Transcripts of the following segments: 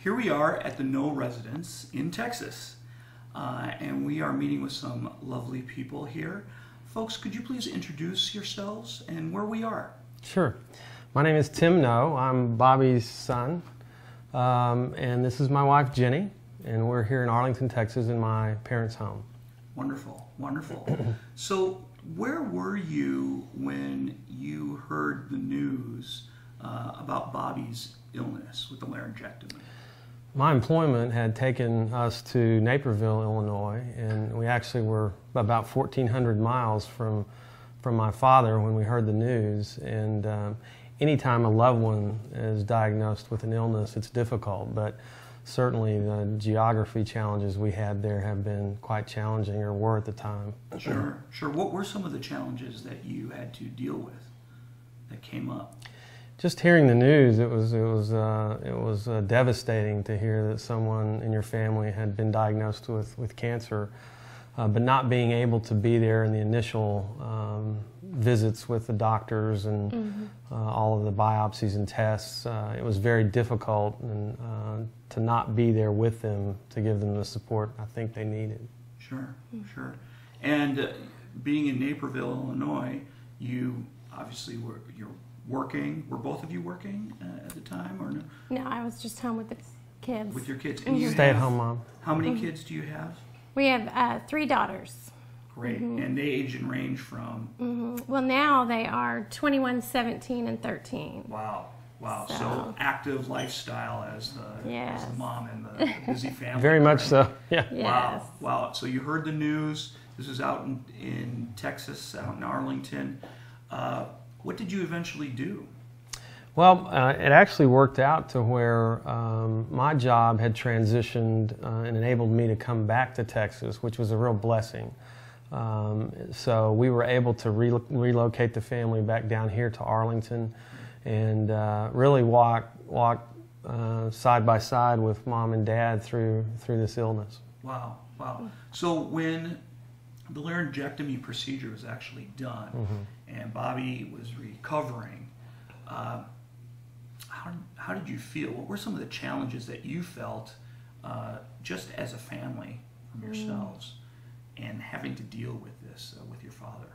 Here we are at the Noe residence in Texas, and we are meeting with some lovely people here. Folks, could you please introduce yourselves and where we are? Sure. My name is Tim Noe. I'm Bobby's son, and this is my wife Jenny, and we're here in Arlington, Texas in my parents' home. Wonderful, wonderful. So where were you when you heard the news about Bobby's illness with the laryngectomy? My employment had taken us to Naperville, Illinois, and we actually were about 1,400 miles from my father when we heard the news. And anytime a loved one is diagnosed with an illness, it's difficult, but certainly the geography challenges we had there have been quite challenging, or were at the time. Sure, sure. What were some of the challenges that you had to deal with that came up? Just hearing the news, it was devastating to hear that someone in your family had been diagnosed with cancer, but not being able to be there in the initial visits with the doctors and all of the biopsies and tests. It was very difficult, and to not be there with them to give them the support I think they needed. Sure, sure. And being in Naperville, Illinois, you obviously you're working. Were both of you working at the time, or no? No, I was just home with the kids. With your kids? And you stay-at-home mom. How many kids do you have? We have 3 daughters. Great. And they age and range from? Well, now they are 21, 17, and 13. Wow. Wow. So active lifestyle as the mom and the busy family. Very much so. Yeah. Yes. Wow. Wow. So you heard the news. This is out in Texas, out in Arlington. What did you eventually do? Well, it actually worked out to where my job had transitioned and enabled me to come back to Texas, which was a real blessing. So we were able to relocate the family back down here to Arlington, and really walk side by side with mom and dad through this illness. Wow, wow. So when the laryngectomy procedure was actually done, and Bobby was recovering, how did you feel? What were some of the challenges that you felt just as a family from yourselves and having to deal with this with your father?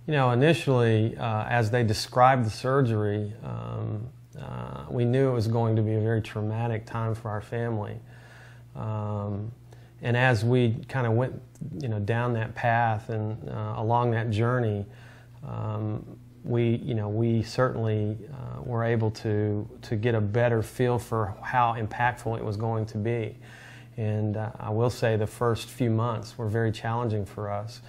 You know, initially, as they described the surgery, we knew it was going to be a very traumatic time for our family. And as we kind of went, down that path and along that journey, we certainly were able to get a better feel for how impactful it was going to be. And I will say the first few months were very challenging for us.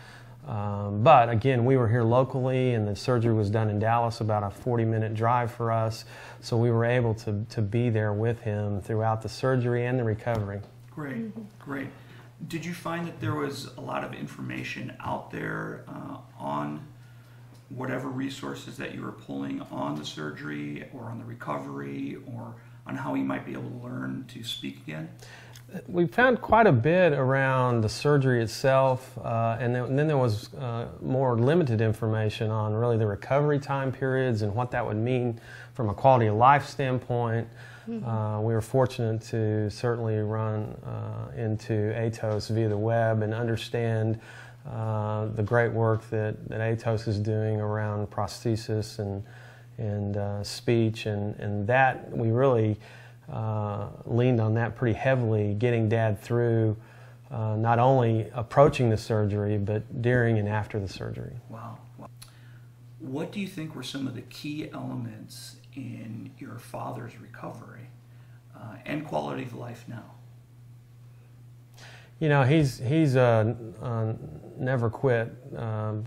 But again, we were here locally, and the surgery was done in Dallas, about a 40-minute drive for us. So we were able to be there with him throughout the surgery and the recovery. Great, great. Did you find that there was a lot of information out there on whatever resources that you were pulling on the surgery or on the recovery or on how he might be able to learn to speak again? We found quite a bit around the surgery itself, and then there was more limited information on really the recovery time periods and what that would mean from a quality of life standpoint. We were fortunate to certainly run into ATOS via the web and understand the great work that ATOS is doing around prosthesis and speech, and that we really leaned on that pretty heavily, getting Dad through not only approaching the surgery, but during and after the surgery. Wow. What do you think were some of the key elements in your father's recovery and quality of life now? You know, he's a never quit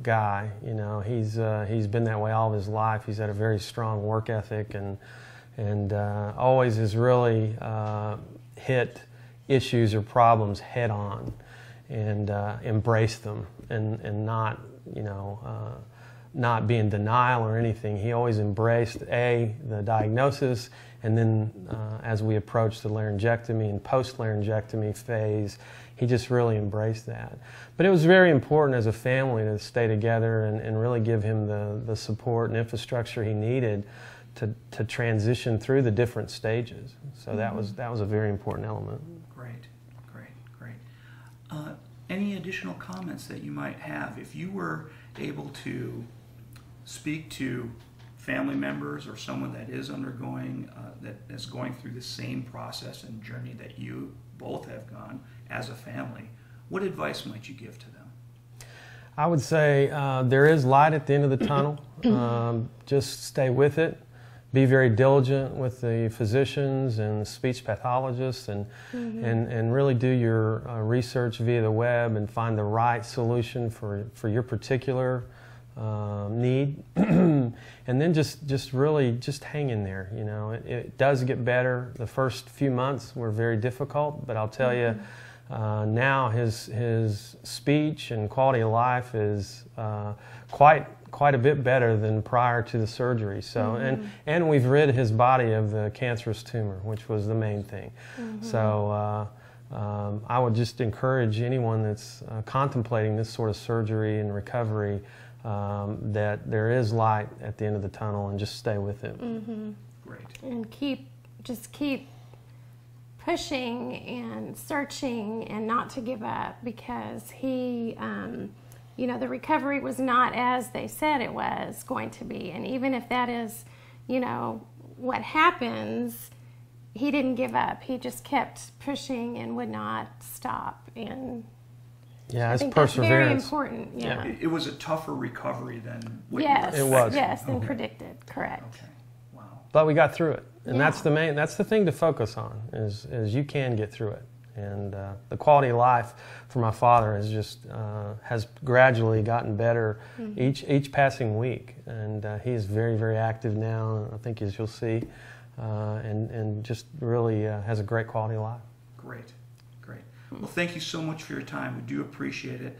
guy. You know, he's been that way all of his life. He's had a very strong work ethic, and always has really hit issues or problems head on and embraced them, and not, not be in denial or anything. He always embraced the diagnosis, and then as we approached the laryngectomy and post-laryngectomy phase, he just really embraced that. But it was very important as a family to stay together and really give him the support and infrastructure he needed to transition through the different stages. So that was a very important element. Great, great, great. Any additional comments that you might have? If you were able to speak to family members or someone that is undergoing, that is going through the same process and journey that you both have gone as a family, what advice might you give to them? I would say there is light at the end of the tunnel. Just stay with it. Be very diligent with the physicians and speech pathologists, and really do your research via the web and find the right solution for your particular need. And then just really hang in there. You know, it does get better. The first few months were very difficult, but I'll tell you, now his speech and quality of life is quite a bit better than prior to the surgery. So and we've rid his body of the cancerous tumor, which was the main thing. So I would just encourage anyone that's contemplating this sort of surgery and recovery that there is light at the end of the tunnel, and just stay with it. Great. And keep pushing and searching, and not to give up, because he, you know, the recovery was not as they said it was going to be. And even if that is, you know, what happens, he didn't give up. He just kept pushing and would not stop. And yeah, I it's think perseverance. that's very important. Yeah. It was a tougher recovery than what you Yes, were it was. Yes, than predicted. Correct. Okay. Wow. But we got through it, and Yeah. that's the thing to focus on, is you can get through it. And the quality of life for my father has gradually gotten better each passing week, and he is very, very active now, I think, as you'll see, and just really has a great quality of life. Great, great. Well, thank you so much for your time. We do appreciate it.